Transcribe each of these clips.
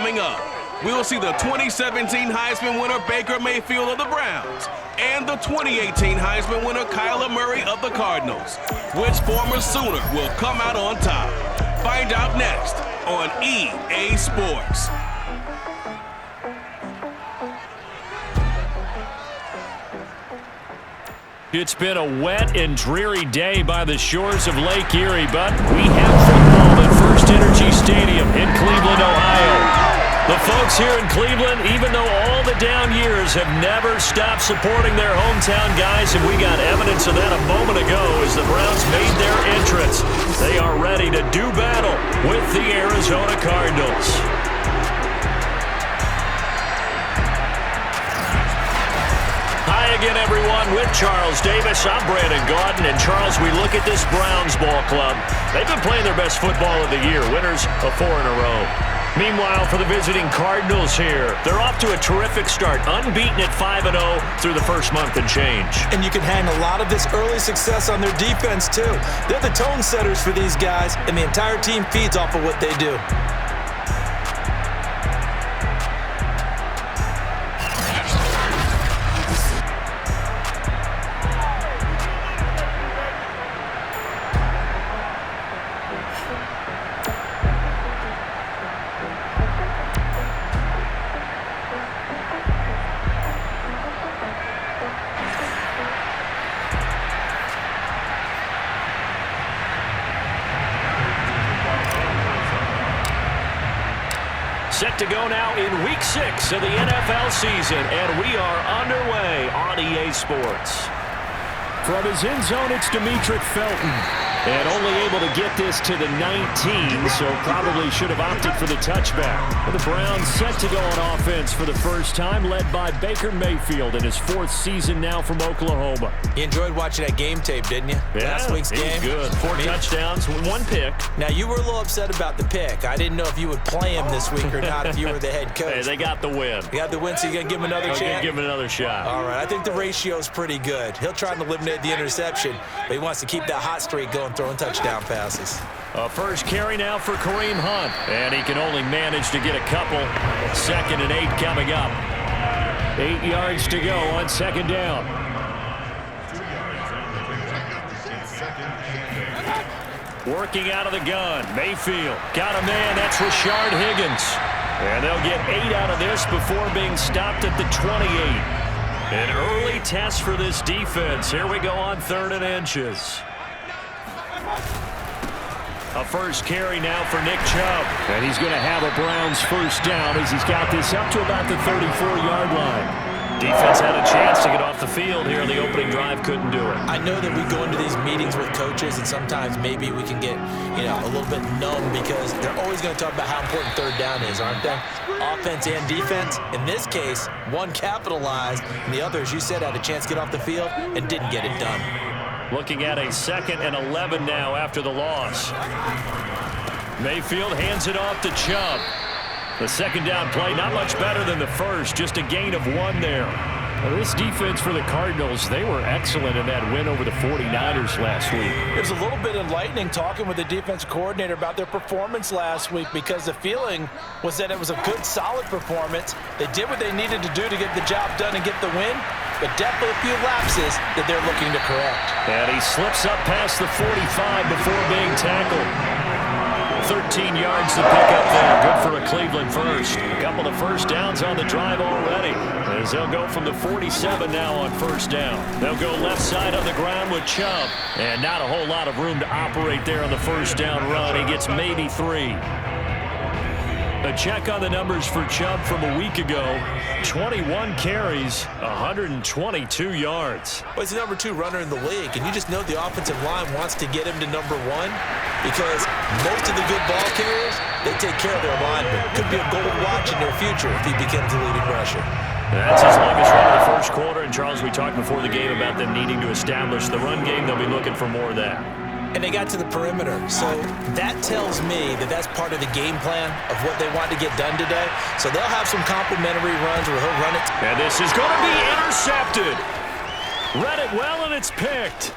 Coming up, we will see the 2017 Heisman winner Baker Mayfield of the Browns and the 2018 Heisman winner Kyler Murray of the Cardinals. Which former Sooner will come out on top? Find out next on EA Sports. It's been a wet and dreary day by the shores of Lake Erie, but we have football at First Energy Stadium in Cleveland, Ohio. The folks here in Cleveland, even though all the down years, have never stopped supporting their hometown guys, and we got evidence of that a moment ago as the Browns made their entrance. They are ready to do battle with the Arizona Cardinals. Hi again, everyone, with Charles Davis. I'm Brandon Gaudin, and Charles, we look at this Browns ball club. They've been playing their best football of the year, winners of 4 in a row. Meanwhile, for the visiting Cardinals here, they're off to a terrific start, unbeaten at 5-0 through the first month and change. And you can hang a lot of this early success on their defense, too. They're the tone setters for these guys, and the entire team feeds off of what they do. Set to go now in Week 6 of the NFL season, and we are underway on EA Sports. From his end zone, it's Demetric Felton. And only able to get this to the 19, so probably should have opted for the touchback. And the Browns set to go on offense for the first time, led by Baker Mayfield in his 4th season now from Oklahoma. You enjoyed watching that game tape, didn't you? Yeah, Last week's game. Good. 4 touchdowns, 1 pick. Now, you were a little upset about the pick. I didn't know if you would play him this week or not if you were the head coach. Hey, they got the win. You got the win, so you're going to give him another chance? I'm going to give him another shot. All right, I think the ratio's pretty good. He'll try to eliminate the interception, but he wants to keep that hot streak going, throwing touchdown passes. A first carry now for Kareem Hunt, and he can only manage to get a couple. 2nd and 8 coming up. 8 yards to go on 2nd down. Working out of the gun, Mayfield got a man. That's Rashard Higgins, and they'll get 8 out of this before being stopped at the 28. An early test for this defense. Here we go on 3rd and inches. A first carry now for Nick Chubb. And he's going to have a Browns first down as he's got this up to about the 34-yard line. Defense had a chance to get off the field here on the opening drive, couldn't do it. I know that we go into these meetings with coaches, and sometimes maybe we can get, a little bit numb because they're always going to talk about how important 3rd down is, aren't they? Offense and defense. In this case, one capitalized, and the other, as you said, had a chance to get off the field and didn't get it done. Looking at a 2nd and 11 now after the loss. Mayfield hands it off to Chubb. The 2nd down play, not much better than the first, just a gain of 1 there. Now, this defense for the Cardinals, they were excellent in that win over the 49ers last week. It was a little bit enlightening talking with the defense coordinator about their performance last week because the feeling was that it was a good, solid performance. They did what they needed to do to get the job done and get the win, but definitely a few lapses that they're looking to correct. And he slips up past the 45 before being tackled. 13 yards to pick up there. Good for a Cleveland first. A couple of first downs on the drive already, as they'll go from the 47 now on 1st down. They'll go left side on the ground with Chubb, and not a whole lot of room to operate there on the 1st down run. He gets maybe 3. A check on the numbers for Chubb from a week ago. 21 carries, 122 yards. Well, he's the number 2 runner in the league, and you just know the offensive line wants to get him to number 1 because most of the good ball carriers, they take care of their linemen. Could be a gold watch in their future if he becomes the leading rusher. That's his longest run of the first quarter, and Charles, we talked before the game about them needing to establish the run game. They'll be looking for more of that. And they got to the perimeter. So that tells me that that's part of the game plan of what they want to get done today. So they'll have some complimentary runs where he'll run it. And this is going to be intercepted. Read it well, and it's picked.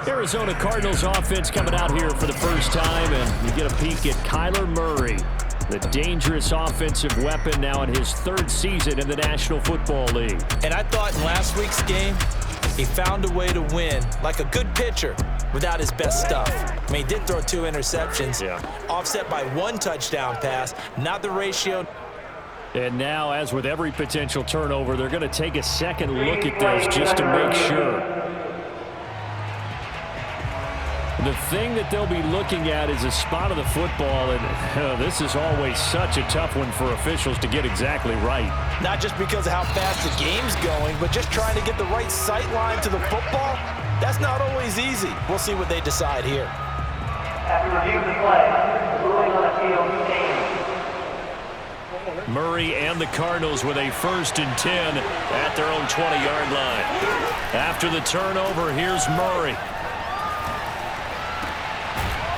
Arizona Cardinals offense coming out here for the first time, and you get a peek at Kyler Murray, the dangerous offensive weapon now in his third season in the National Football League. And I thought in last week's game, he found a way to win like a good pitcher without his best stuff. I mean, he did throw 2 interceptions, offset by 1 touchdown pass, not the ratio. And now, as with every potential turnover, they're going to take a second look at this just to make sure. The thing that they'll be looking at is a spot of the football, and this is always such a tough one for officials to get exactly right. Not just because of how fast the game's going, but just trying to get the right sight line to the football. That's not always easy. We'll see what they decide here. After review of the play, ruling on a field game. Murray and the Cardinals with a 1st and 10 at their own 20-yard line. After the turnover, here's Murray.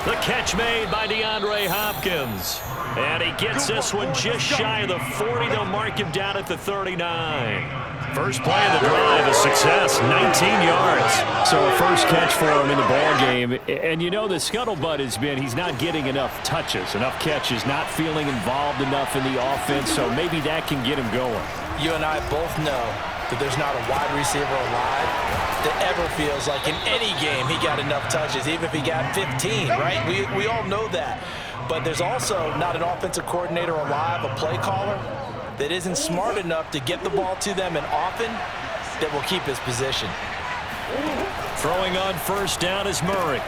The catch made by DeAndre Hopkins. And he gets this one just shy of the 40. They'll mark him down at the 39. First play of the drive, a success, 19 yards. So a first catch for him in the ball game. And you know the scuttlebutt has been he's not getting enough touches, enough catches, not feeling involved enough in the offense. So maybe that can get him going. You and I both know that there's not a wide receiver alive that ever feels like in any game he got enough touches, even if he got 15, right? We all know that. But there's also not an offensive coordinator alive, a play caller, that isn't smart enough to get the ball to them and often that will keep his position. Throwing on first down is Murray.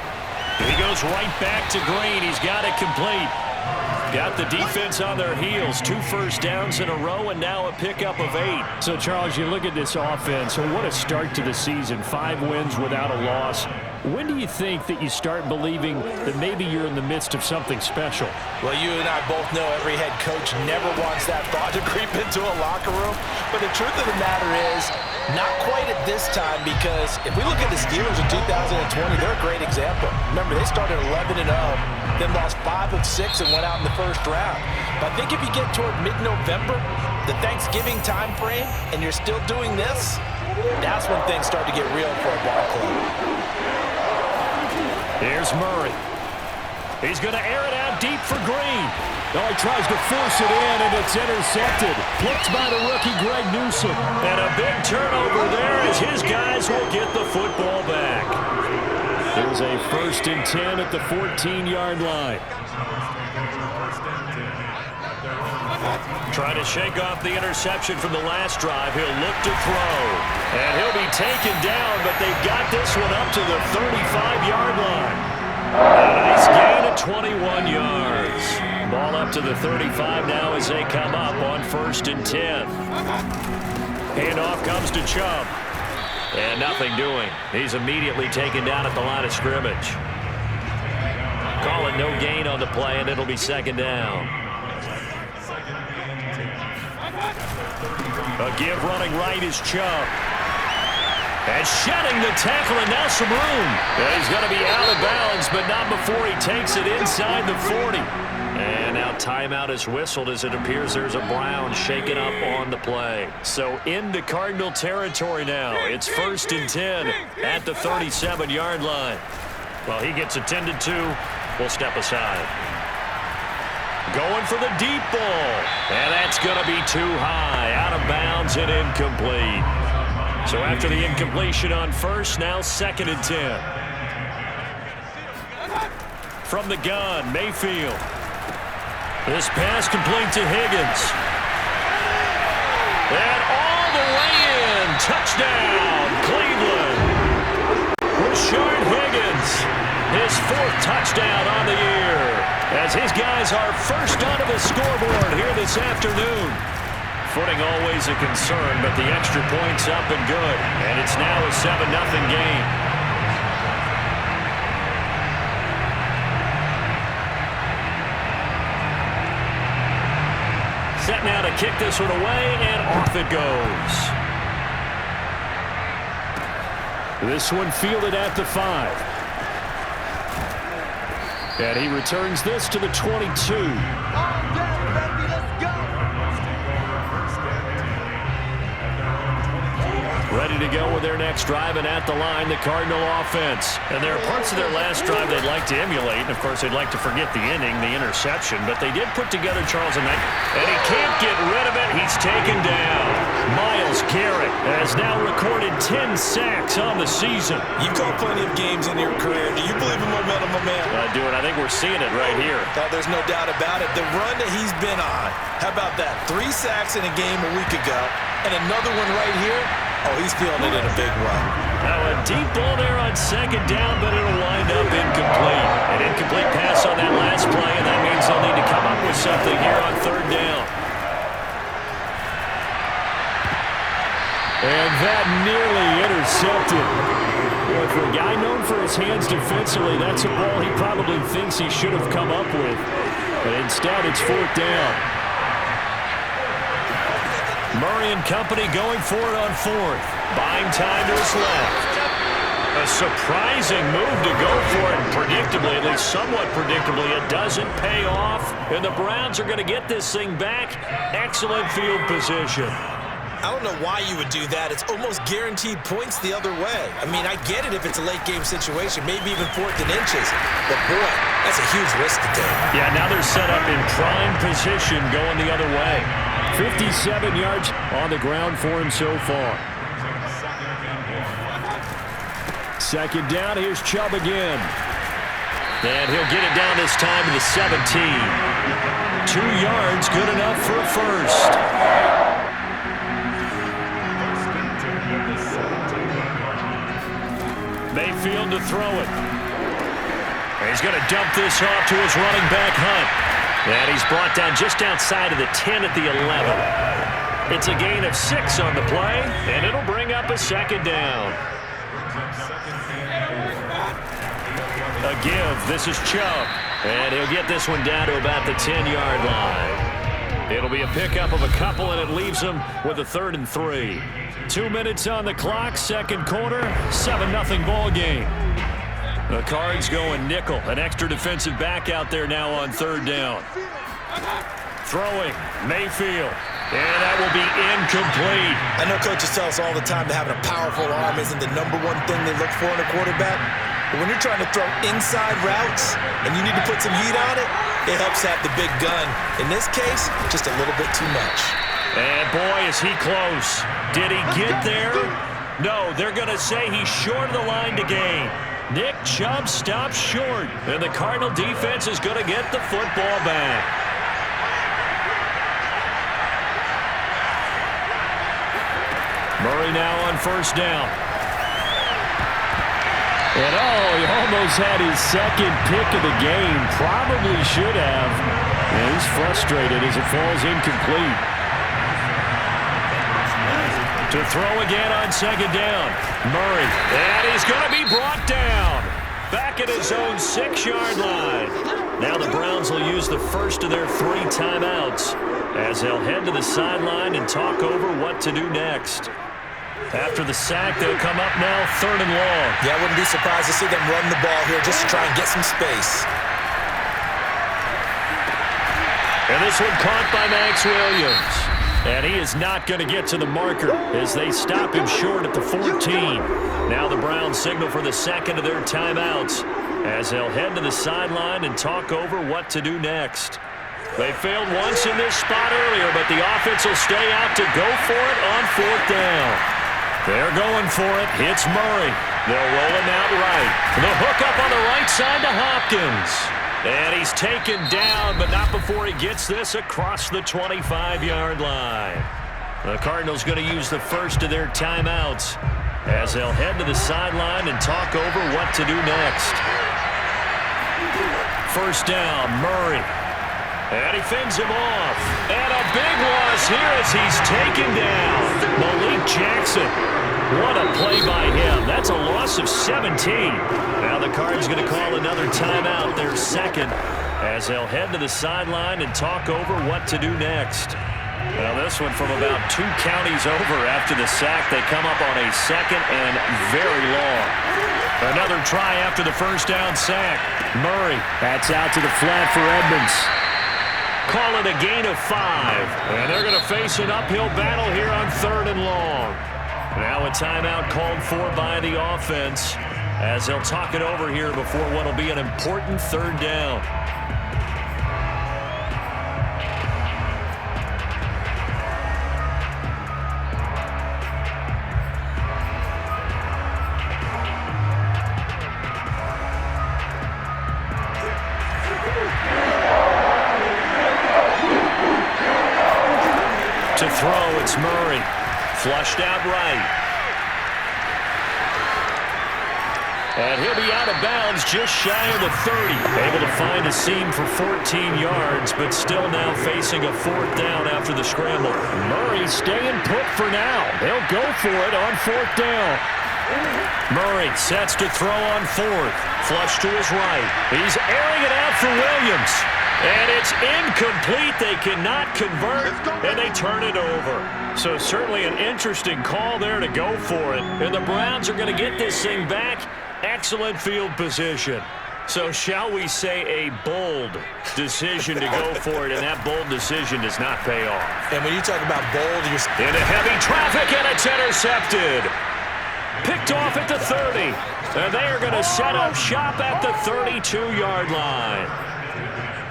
He goes right back to Green. He's got it complete. Got the defense on their heels. 2 first downs in a row and now a pickup of 8. So, Charles, you look at this offense. What a start to the season. 5 wins without a loss. When do you think that you start believing that maybe you're in the midst of something special? Well, you and I both know every head coach never wants that thought to creep into a locker room. But the truth of the matter is, not quite at this time, because if we look at the Steelers in 2020, they're a great example. Remember, they started 11-0, then lost 5 of 6 and went out in the first round. But I think if you get toward mid-November, the Thanksgiving time frame, and you're still doing this, that's when things start to get real for a ball club. Here's Murray. He's going to air it out deep for Green. Oh, he tries to force it in, and it's intercepted. Picked by the rookie Greg Newsome. And a big turnover there as his guys will get the football back. There's a 1st and 10 at the 14-yard line. Trying to shake off the interception from the last drive. He'll look to throw. And he'll be taken down, but they've got this one up to the 35-yard line. A nice gain of 21 yards. Ball up to the 35 now as they come up on 1st and 10. Handoff comes to Chubb. And nothing doing. He's immediately taken down at the line of scrimmage. Call it no gain on the play, and it'll be 2nd down. A give running right is Chubb. And shedding the tackle, and now some room. And he's going to be out of bounds, but not before he takes it inside the 40. And now timeout is whistled as it appears there's a Brown shaken up on the play. So into Cardinal territory now. It's 1st and 10 at the 37-yard line. Well, he gets attended to. We'll step aside. Going for the deep ball. And that's going to be too high. Out of bounds and incomplete. So after the incompletion on first, now 2nd and 10. From the gun, Mayfield. This pass complete to Higgins. And all the way in. Touchdown, Cleveland. Rashard Higgins. His 4th touchdown on the year. As his guys are first onto the scoreboard here this afternoon. Footing always a concern, but the extra point's up and good. And it's now a 7-0 game. Set now to kick this one away, and off it goes. This one fielded at the 5. And he returns this to the 22. Ready to go with their next drive, and at the line, the Cardinal offense. And there are parts of their last drive they'd like to emulate. And, of course, they'd like to forget the inning, the interception. But they did put together Charles and he can't get rid of it. He's taken down. Myles Garrett has now recorded 10 sacks on the season. You've called plenty of games in your career. Do you believe in momentum, my man? I do, and I think we're seeing it right here. Oh, there's no doubt about it. The run that he's been on, how about that? 3 sacks in a game a week ago, and another one right here. Oh, he's feeling it in a big way. Now a deep ball there on second down, but it'll wind up incomplete. An incomplete pass on that last play, and that means they'll need to come up with something here on third down. And that nearly intercepted. Well, for a guy known for his hands defensively, that's a ball he probably thinks he should have come up with. But instead, it's fourth down. Murray and company going for it on fourth. Buying time to his left. A surprising move to go for it. Predictably, at least somewhat predictably, it doesn't pay off. And the Browns are going to get this thing back. Excellent field position. I don't know why you would do that. It's almost guaranteed points the other way. I mean, I get it if it's a late-game situation, maybe even fourth and inches. But, boy, that's a huge risk to take. Yeah, now they're set up in prime position going the other way. 57 yards on the ground for him so far. Second down, here's Chubb again. And he'll get it down this time to the 17. 2 yards, good enough for a first. Mayfield to throw it. He's going to dump this off to his running back, Hunt. And he's brought down just outside of the 10 at the 11. It's a gain of 6 on the play, and it'll bring up a second down. A give. This is Chubb. And he'll get this one down to about the 10-yard line. It'll be a pickup of a couple, and it leaves him with a 3rd and 3. 2 minutes on the clock, second quarter, 7-0 ball game. The Cards going nickel, an extra defensive back out there now on third down. Throwing, Mayfield, and that will be incomplete. I know coaches tell us all the time that having a powerful arm isn't the #1 thing they look for in a quarterback. But when you're trying to throw inside routes and you need to put some heat on it, it helps have the big gun. In this case, just a little bit too much. And boy, is he close. Did he get there? No, they're going to say he's short of the line to gain. Nick Chubb stops short, and the Cardinal defense is going to get the football back. Murray now on first down. And he almost had his second pick of the game. Probably should have. And he's frustrated as it falls incomplete. To throw again on second down. Murray. And he's going to be brought down. Back at his own 6-yard line. Now the Browns will use the first of their 3 timeouts as they'll head to the sideline and talk over what to do next. After the sack, they'll come up now 3rd and long. Yeah, I wouldn't be surprised to see them run the ball here just to try and get some space. And this one caught by Max Williams. And he is not going to get to the marker as they stop him short at the 14. Now the Browns signal for the second of their timeouts as they'll head to the sideline and talk over what to do next. They failed once in this spot earlier, but the offense will stay out to go for it on 4th down. They're going for it. It's Murray. They'll roll him out right. The hook up on the right side to Hopkins. And he's taken down, but not before he gets this across the 25-yard line. The Cardinals going to use the first of their timeouts as they'll head to the sideline and talk over what to do next. First down, Murray. And he fends him off. And a big loss here as he's taken down. Malik Jackson. What a play by him. That's a loss of 17. Now the Cards going to call another timeout, their second, as they'll head to the sideline and talk over what to do next. Well, this one from about 2 counties over after the sack. They come up on a 2nd and very long. Another try after the first down sack. Murray. That's out to the flat for Edmonds. Call it a gain of 5. And they're going to face an uphill battle here on 3rd and long. Now a timeout called for by the offense as they'll talk it over here before what will be an important third down. To throw, it's Murray. Flushed out right. And he'll be out of bounds just shy of the 30. Able to find a seam for 14 yards, but still now facing a fourth down after the scramble. Murray staying put for now. They'll go for it on fourth down. Murray sets to throw on fourth. Flush to his right. He's airing it out for Williams. And it's incomplete. They cannot convert, and they turn it over. So certainly an interesting call there to go for it. And the Browns are going to get this thing back. Excellent field position. So shall we say a bold decision to go for it, and that bold decision does not pay off. And when you talk about bold, you're into heavy traffic, and it's intercepted. Picked off at the 30. And they are going to set up shop at the 32-yard line.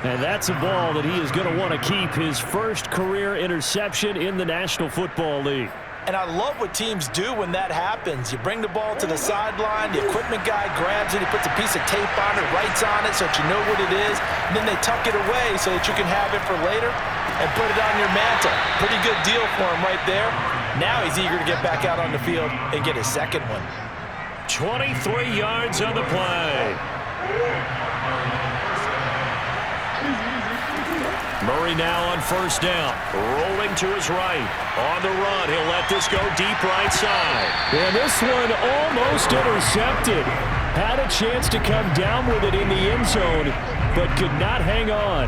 And that's a ball that he is going to want to keep, his first career interception in the National Football League. And I love what teams do when that happens. You bring the ball to the sideline, the equipment guy grabs it, he puts a piece of tape on it, writes on it so that you know what it is, and then they tuck it away so that you can have it for later and put it on your mantle. Pretty good deal for him right there. Now he's eager to get back out on the field and get his second one. 23 yards on the play. Murray now on first down, rolling to his right. On the run, he'll let this go deep right side. And this one almost intercepted. Had a chance to come down with it in the end zone, but could not hang on.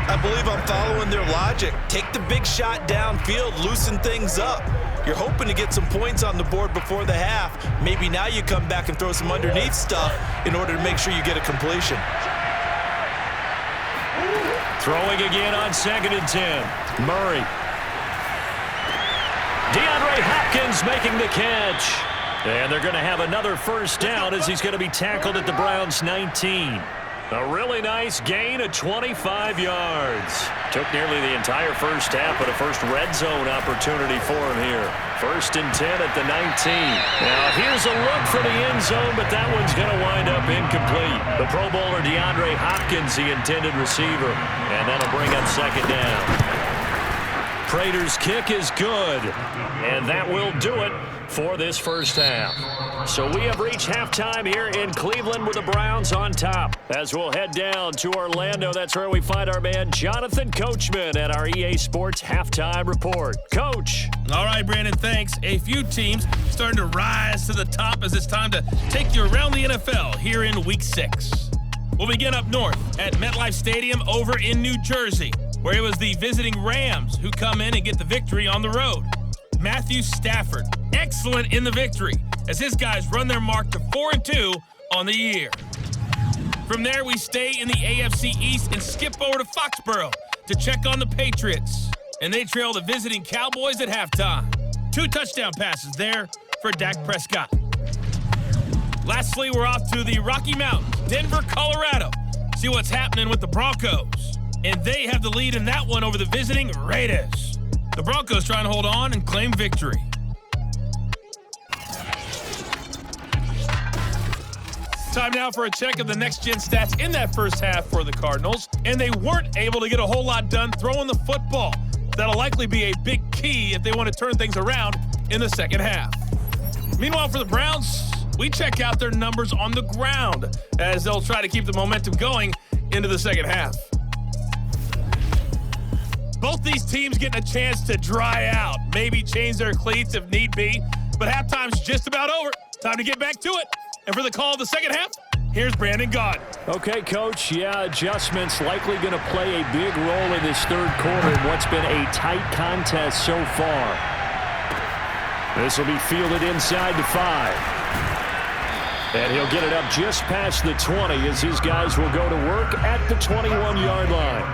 I believe I'm following their logic. Take the big shot downfield, loosen things up. You're hoping to get some points on the board before the half. Maybe now you come back and throw some underneath stuff in order to make sure you get a completion. Throwing again on 2nd and 10. Murray. DeAndre Hopkins making the catch. And they're going to have another first down as he's going to be tackled at the Browns' 19. A really nice gain of 25 yards. Took nearly the entire first half, but a first red zone opportunity for him here. 1st and 10 at the 19. Now here's a look for the end zone, but that one's going to wind up incomplete. The Pro Bowler DeAndre Hopkins, the intended receiver, and that'll bring up 2nd down. Prater's kick is good, and that will do it for this first half. So we have reached halftime here in Cleveland with the Browns on top. As we'll head down to Orlando, that's where we find our man Jonathan Coachman at our EA Sports Halftime Report. Coach. All right, Brandon, thanks. A few teams starting to rise to the top as it's time to take you around the NFL here in Week 6. We'll begin up north at MetLife Stadium over in New Jersey, where it was the visiting Rams who come in and get the victory on the road. Matthew Stafford, excellent in the victory, as his guys run their mark to 4-2 on the year. From there, we stay in the AFC East and skip over to Foxborough to check on the Patriots. And they trail the visiting Cowboys at halftime. 2 touchdown passes there for Dak Prescott. Lastly, we're off to the Rocky Mountains, Denver, Colorado. See what's happening with the Broncos. And they have the lead in that one over the visiting Raiders. The Broncos trying to hold on and claim victory. Time now for a check of the next-gen stats in that first half for the Cardinals. And they weren't able to get a whole lot done throwing the football. That'll likely be a big key if they want to turn things around in the second half. Meanwhile, for the Browns, we check out their numbers on the ground as they'll try to keep the momentum going into the second half. Both these teams getting a chance to dry out, maybe change their cleats if need be, but halftime's just about over. Time to get back to it. And for the call of the second half, here's Brandon Gaudin. Okay, Coach, yeah, adjustments likely going to play a big role in this third quarter in what's been a tight contest so far. This will be fielded inside the 5. And he'll get it up just past the 20 as his guys will go to work at the 21-yard line.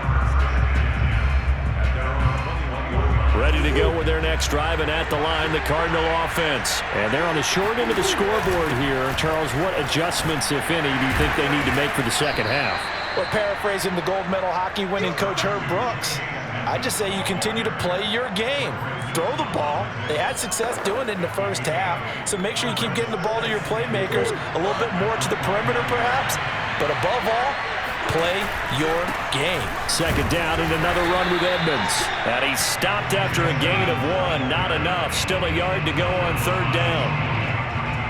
Ready to go with their next drive, and at the line, the Cardinal offense. And they're on the short end of the scoreboard here. Charles, what adjustments, if any, do you think they need to make for the second half? Well, paraphrasing the gold medal hockey winning coach Herb Brooks, I just say you continue to play your game. Throw the ball. They had success doing it in the first half, so make sure you keep getting the ball to your playmakers, a little bit more to the perimeter perhaps, but above all, play your game. Second down and another run with Edmonds. And he stopped after a gain of 1. Not enough. Still a yard to go on third down.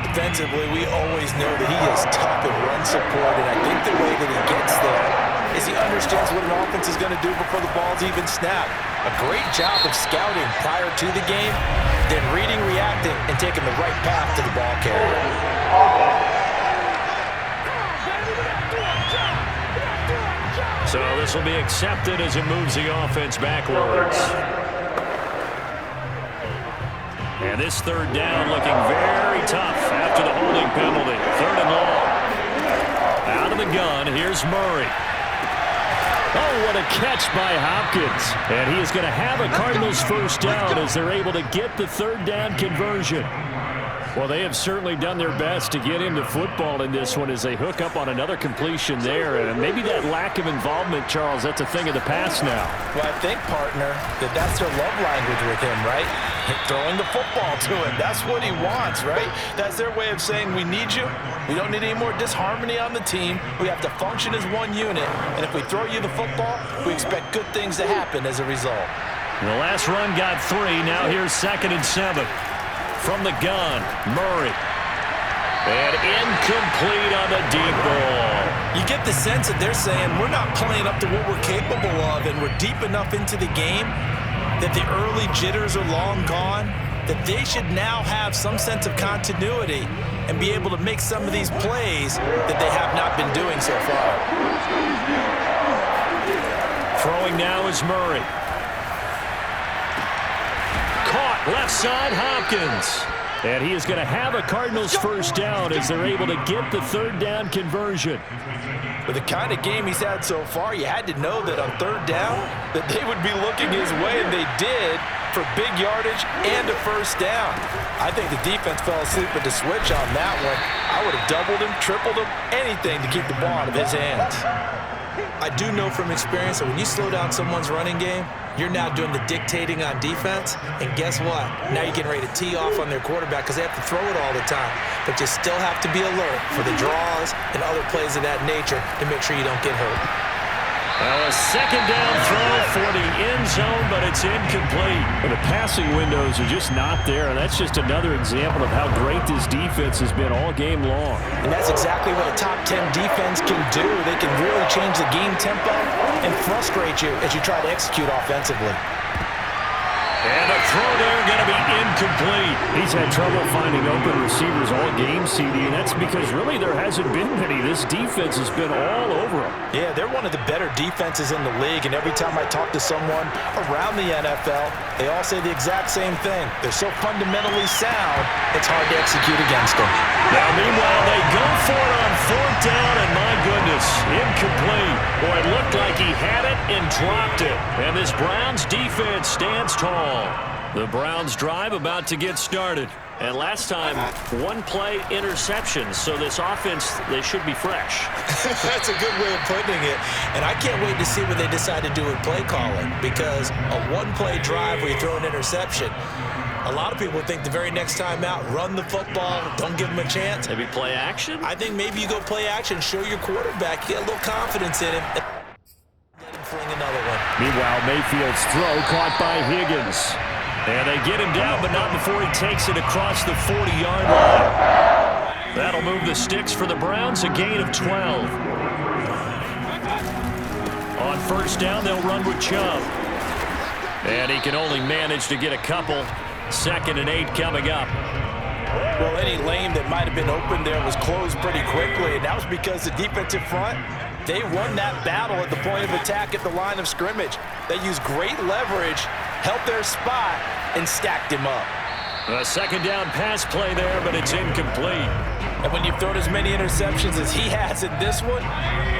Defensively, we always know that he is tough in run support, and I think the way that he gets there is he understands what an offense is going to do before the ball's even snapped. A great job of scouting prior to the game, then reading, reacting, and taking the right path to the ball carrier. So this will be accepted as it moves the offense backwards. And this third down looking very tough after the holding penalty. Third and long. Out of the gun, here's Murray. Oh, what a catch by Hopkins. And he is going to have a Cardinals first down as they're able to get the third down conversion. Well, they have certainly done their best to get into football in this one as they hook up on another completion there. And maybe that lack of involvement, Charles, that's a thing of the past now. Well, I think, partner, that's their love language with him, right? Throwing the football to him. That's what he wants, right? That's their way of saying we need you. We don't need any more disharmony on the team. We have to function as one unit. And if we throw you the football, we expect good things to happen as a result. The last run got 3. Now here's 2nd and 7. From the gun, Murray. And incomplete on the deep ball. You get the sense that they're saying we're not playing up to what we're capable of, and we're deep enough into the game that the early jitters are long gone, that they should now have some sense of continuity and be able to make some of these plays that they have not been doing so far. Throwing now is Murray. Caught left side, Hopkins. And he is going to have a Cardinals first down as they're able to get the third down conversion. With the kind of game he's had so far, you had to know that on third down that they would be looking his way, and they did, for big yardage and a first down. I think the defense fell asleep with the switch on that one. I would have doubled him, tripled him, anything to keep the ball out of his hands. I do know from experience that when you slow down someone's running game, you're now doing the dictating on defense, and guess what? Now you're getting ready to tee off on their quarterback because they have to throw it all the time. But you still have to be alert for the draws and other plays of that nature to make sure you don't get hurt. Well, a second down throw for the end zone, but it's incomplete. Well, the passing windows are just not there, and that's just another example of how great this defense has been all game long. And that's exactly what a top 10 defense can do. They can really change the game tempo and frustrate you as you try to execute offensively. And a throw there going to be incomplete. He's had trouble finding open receivers all game, CD, and that's because really there hasn't been many. This defense has been all over them. Yeah, they're one of the better defenses in the league, and every time I talk to someone around the NFL, they all say the exact same thing. They're so fundamentally sound, it's hard to execute against them. Now, meanwhile, they go for it on fourth down, and my goodness, incomplete. Boy, it looked like he had it and dropped it. And this Browns defense stands tall. The Browns drive about to get started. And last time, one play interception. So this offense, they should be fresh. That's a good way of putting it. And I can't wait to see what they decide to do with play calling, because a one-play drive where you throw an interception, a lot of people think the very next time out, run the football, don't give them a chance. Maybe play action? I think maybe you go play action, show your quarterback, get a little confidence in him, let him fling another one. Meanwhile, Mayfield's throw caught by Higgins. And they get him down, but not before he takes it across the 40-yard line. That'll move the sticks for the Browns, a gain of 12. On first down, they'll run with Chubb. And he can only manage to get a couple. 2nd and 8 coming up. Well, any lane that might have been open there was closed pretty quickly, and that was because the defensive front, they won that battle at the point of attack at the line of scrimmage. They used great leverage, held their spot, and stacked him up. A second down pass play there, but it's incomplete. And when you've thrown as many interceptions as he has in this one,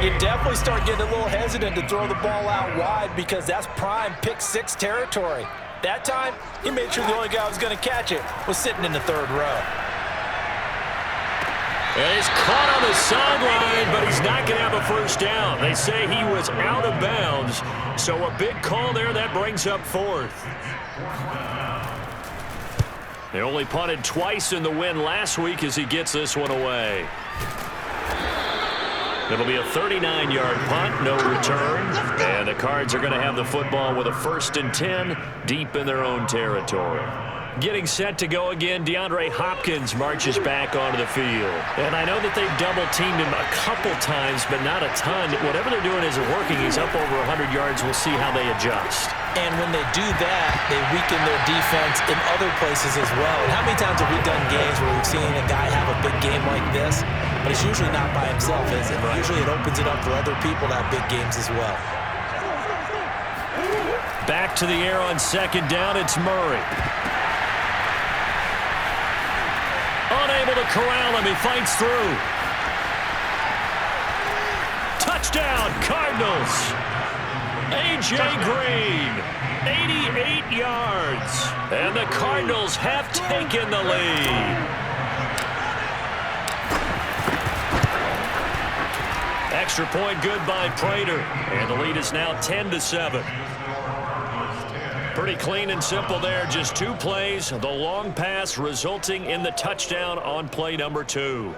you definitely start getting a little hesitant to throw the ball out wide, because that's prime pick-six territory. That time, he made sure the only guy who was going to catch it was sitting in the third row. And he's caught on the sideline, but he's not going to have a first down. They say he was out of bounds, so a big call there. That brings up fourth. They only punted twice in the win last week as he gets this one away. It'll be a 39-yard punt, no return. And the Cards are going to have the football with a 1st and 10 deep in their own territory. Getting set to go again, DeAndre Hopkins marches back onto the field. And I know that they've double-teamed him a couple times, but not a ton. Whatever they're doing isn't working. He's up over 100 yards. We'll see how they adjust. And when they do that, they weaken their defense in other places as well. And how many times have we done games where we've seen a guy have a big game like this? But it's usually not by himself, is it? Right. Usually it opens it up for other people to have big games as well. Back to the air on 2nd down, it's Murray. Unable to corral him, he fights through. Touchdown, Cardinals. A.J. Green, 88 yards. And the Cardinals have taken the lead. Extra point good by Prater. And the lead is now 10-7. Pretty clean and simple there. Just 2 plays. The long pass resulting in the touchdown on play number 2.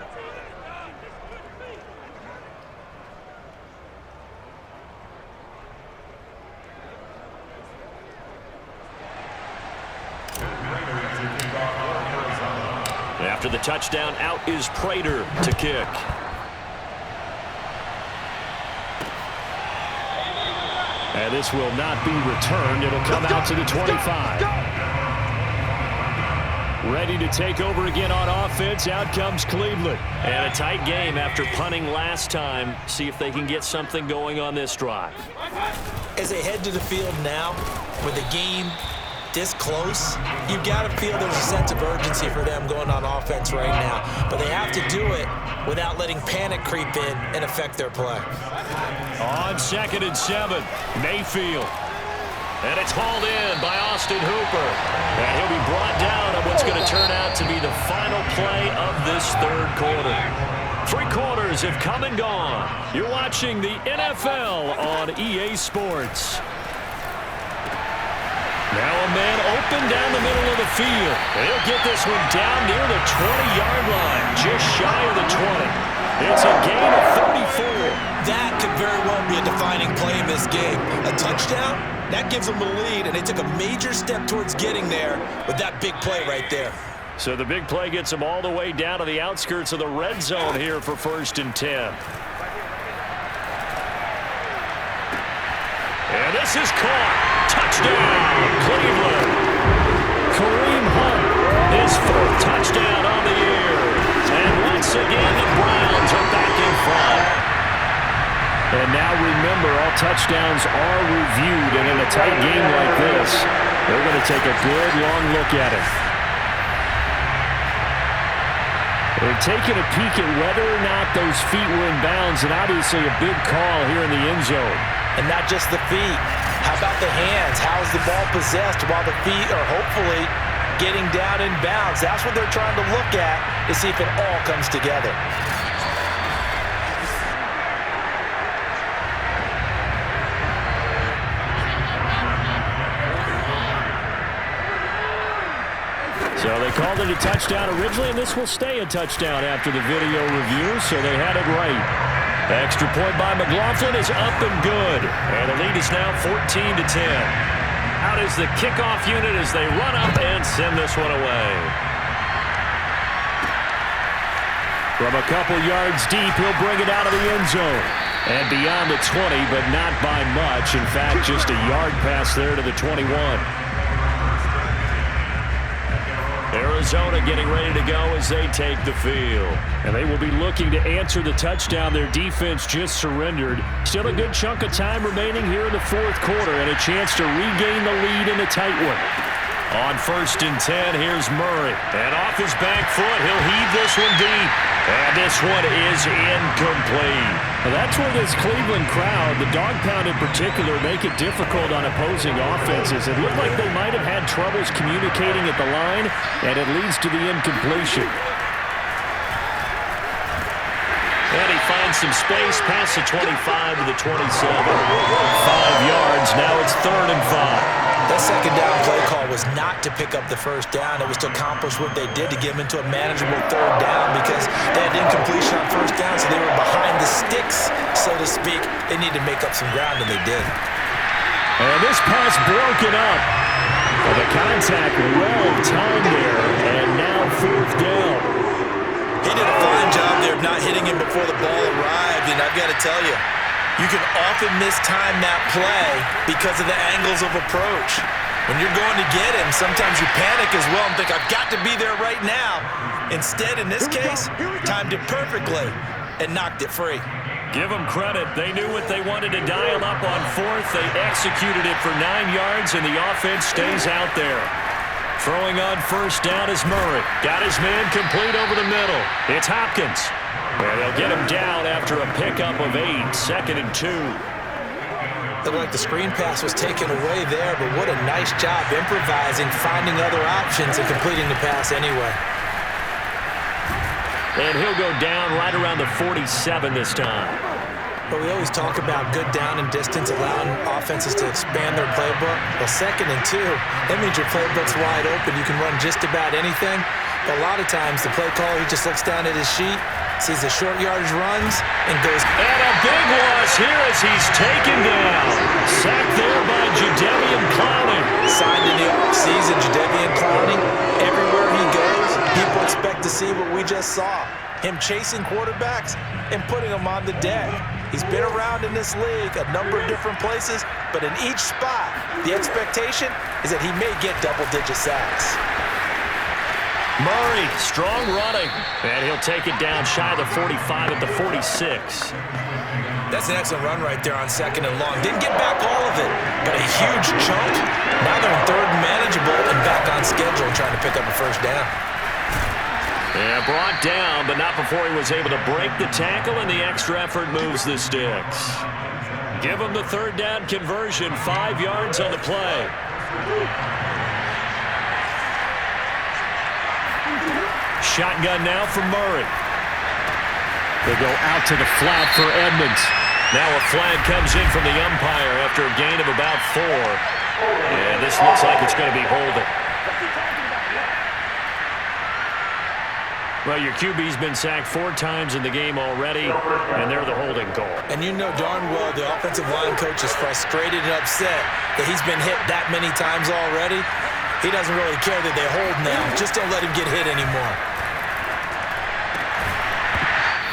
After the touchdown, out is Prater to kick. And this will not be returned. It'll come out to the 25. Ready to take over again on offense. Out comes Cleveland. And a tight game after punting last time. See if they can get something going on this drive. As they head to the field now, with the game this close, you've got to feel there's a sense of urgency for them going on offense right now. But they have to do it without letting panic creep in and affect their play. On 2nd and 7, Mayfield. And it's hauled in by Austin Hooper. And he'll be brought down on what's going to turn out to be the final play of this 3rd quarter. 3 quarters have come and gone. You're watching the NFL on EA Sports. Now a man open down the middle of the field. He'll get this one down near the 20-yard line, just shy of the 20. It's a gain of 34. That could very well be a defining play in this game. A touchdown, that gives them the lead, and they took a major step towards getting there with that big play right there. So the big play gets them all the way down to the outskirts of the red zone here for 1st and 10. And this is caught. Touchdown, Cleveland. Kareem Hunt, his 4th touchdown on the year. And once again, the Browns are back in front. And now remember, all touchdowns are reviewed. And in a tight game like this, they're going to take a good long look at it. They're taking a peek at whether or not those feet were in bounds, and obviously a big call here in the end zone. And not just the feet. How about the hands? How is the ball possessed while the feet are hopefully getting down in bounds? That's what they're trying to look at to see if it all comes together. So they called it a touchdown originally, and this will stay a touchdown after the video review, so they had it right. Extra point by McLaughlin is up and good. And the lead is now 14-10. Out is the kickoff unit as they run up and send this one away. From a couple yards deep, he'll bring it out of the end zone. And beyond the 20, but not by much. In fact, just a yard pass there to the 21. Arizona getting ready to go as they take the field. And they will be looking to answer the touchdown their defense just surrendered. Still a good chunk of time remaining here in the 4th quarter and a chance to regain the lead in a tight one. On 1st and 10, here's Murray. And off his back foot, he'll heave this one deep. And this one is incomplete. Well, that's where this Cleveland crowd, the dog pound in particular, make it difficult on opposing offenses. It looked like they might have had troubles communicating at the line, and it leads to the incompletion. And he finds some space past the 25 to the 27. 5 yards. Now it's 3rd and 5. That second down play call was not to pick up the first down. It was to accomplish what they did to get them into a manageable 3rd down because they had incompletion on first down, so they were behind the sticks, so to speak. They need to make up some ground, and they did. And this pass broken up. Well, the contact well timed there, and now 4th down. He did a fine job there of not hitting him before the ball arrived, and I've got to tell you, you can often mistime that play because of the angles of approach. When you're going to get him, sometimes you panic as well and think, I've got to be there right now. Instead, in this case, timed it perfectly and knocked it free. Give them credit. They knew what they wanted to dial up on 4th. They executed it for 9 yards, and the offense stays out there. Throwing on first down is Murray. Got his man complete over the middle. It's Hopkins. And they'll get him down after a pickup of 8, 2nd and 2. Looked like the screen pass was taken away there, but what a nice job improvising, finding other options, and completing the pass anyway. And he'll go down right around the 47 this time. But we always talk about good down and distance, allowing offenses to expand their playbook. Well, 2nd and 2, that means your playbook's wide open. You can run just about anything. But a lot of times, the play caller, he just looks down at his sheet, sees the short yardage runs, and goes. And a big loss here as he's taken down. Sacked there by Jadeveon Clowney. Signed in the offseason, Jadeveon Clowney. Everywhere he goes, people expect to see what we just saw. Him chasing quarterbacks and putting them on the deck. He's been around in this league a number of different places, but in each spot, the expectation is that he may get double-digit sacks. Murray, strong running, and he'll take it down shy of the 45 at the 46. That's an excellent run right there on 2nd and long. Didn't get back all of it, but a huge chunk. Now they're in 3rd and manageable and back on schedule trying to pick up a first down. Yeah, brought down, but not before he was able to break the tackle, and the extra effort moves the sticks. Give him the 3rd down conversion, 5 yards on the play. Shotgun now from Murray. They go out to the flat for Edmonds. Now a flag comes in from the umpire after a gain of about 4. And this looks like it's going to be holding. Well, your QB's been sacked 4 times in the game already, and they're the holding call. And you know darn well the offensive line coach is frustrated and upset that he's been hit that many times already. He doesn't really care that they hold now. Just don't let him get hit anymore.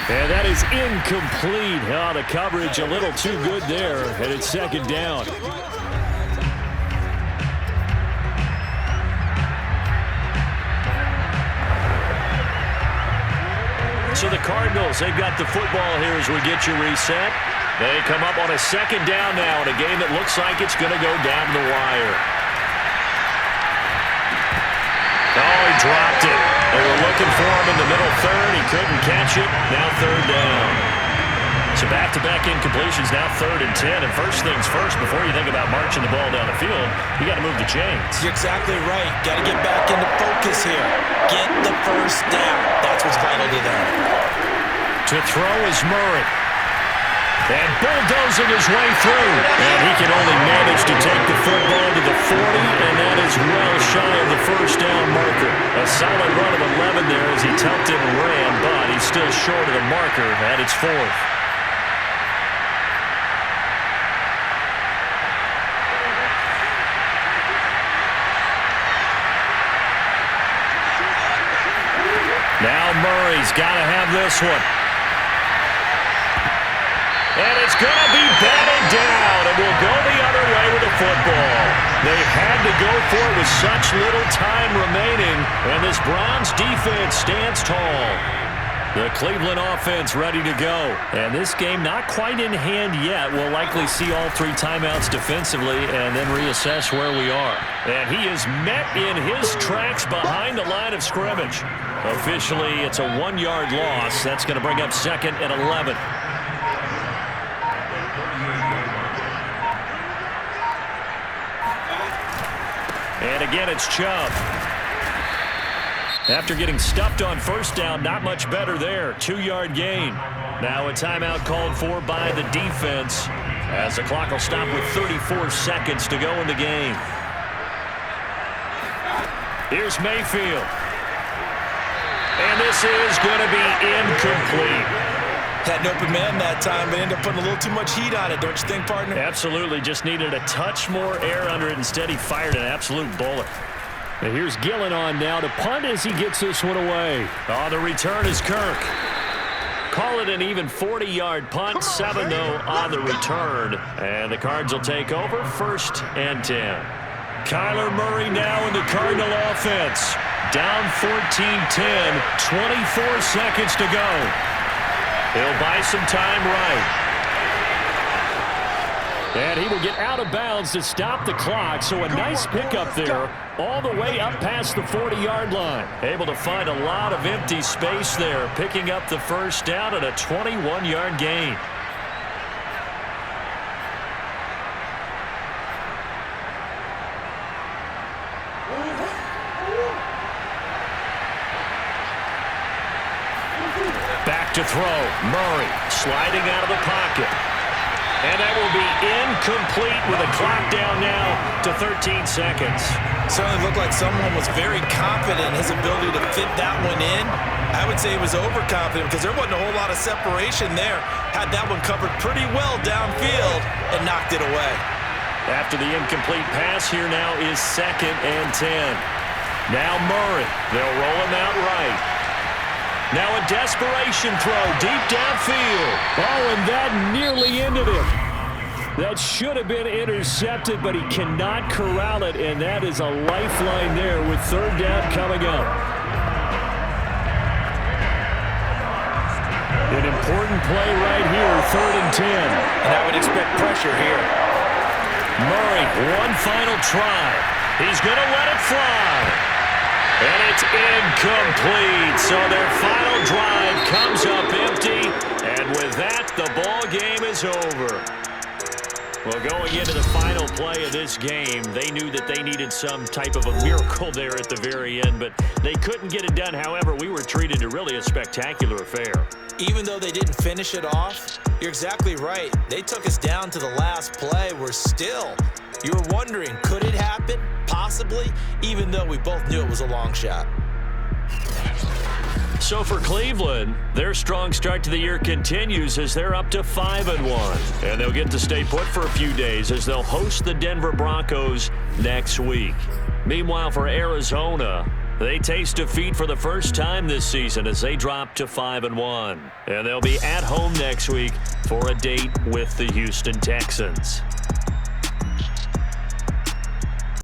And that is incomplete. Oh, the coverage a little too good there, and it's 2nd down. So the Cardinals, they've got the football here as we get you reset. They come up on a 2nd down now in a game that looks like it's going to go down the wire. Oh, he dropped it. They were looking for him in the middle 3rd. He couldn't catch it. Now 3rd down. So back-to-back incompletions, now 3rd and 10. And first things first, before you think about marching the ball down the field, you got to move the chains. You're exactly right. Got to get back into focus here. Get the first down. That's what's vital to them. To throw is Murray. And bulldozing his way through. And he can only manage to take the football to the 40, and that is well shy of the first down marker. A solid run of 11 there as he tucked it and ran, but he's still short of the marker at its 4th. Now Murray's got to have this one. And it's going to be batted down, and will go the other way with the football. They had to go for it with such little time remaining, and this Browns defense stands tall. The Cleveland offense ready to go. And this game not quite in hand yet. We'll likely see all 3 timeouts defensively and then reassess where we are. And he is met in his tracks behind the line of scrimmage. Officially, it's a 1-yard loss. That's going to bring up 2nd and 11. And again, it's Chubb. After getting stuffed on first down, not much better there. 2-yard gain. Now a timeout called for by the defense as the clock will stop with 34 seconds to go in the game. Here's Mayfield. And this is going to be incomplete. Had an open man that time, but ended up putting a little too much heat on it, don't you think, partner? Absolutely. Just needed a touch more air under it. Instead, he fired an absolute bullet. And here's Gillen on now to punt as he gets this one away. On the return is Kirk. Call it an even 40-yard punt. 7, though, on the return. And the Cards will take over 1st and 10. Kyler Murray now in the Cardinal offense. Down 14-10, 24 seconds to go. He'll buy some time right. And he will get out of bounds to stop the clock, so a nice pickup there all the way up past the 40-yard line. Able to find a lot of empty space there, picking up the first down at a 21-yard gain. Back to throw. Murray sliding out of the pocket. And that will be incomplete with a clock down now to 13 seconds. Certainly looked like someone was very confident in his ability to fit that one in. I would say he was overconfident because there wasn't a whole lot of separation there. Had that one covered pretty well downfield and knocked it away. After the incomplete pass, here now is 2nd and 10. Now Murray. They'll roll him out right. Now a desperation throw deep downfield. Oh, and that nearly ended him. That should have been intercepted, but he cannot corral it, and that is a lifeline there with 3rd down coming up. An important play right here, 3rd and 10. And I would expect pressure here. Murray, one final try. He's going to let it fly. And it's incomplete. So their final drive comes up empty. And with that, the ball game is over. Well, going into the final play of this game, they knew that they needed some type of a miracle there at the very end, but they couldn't get it done. However, we were treated to really a spectacular affair. Even though they didn't finish it off, you're exactly right. They took us down to the last play. We're still, you were wondering, could it happen? Possibly, even though we both knew it was a long shot. So for Cleveland, their strong start to the year continues as they're up to 5-1. And they'll get to stay put for a few days as they'll host the Denver Broncos next week. Meanwhile, for Arizona, they taste defeat for the first time this season as they drop to 5-1. And they'll be at home next week for a date with the Houston Texans.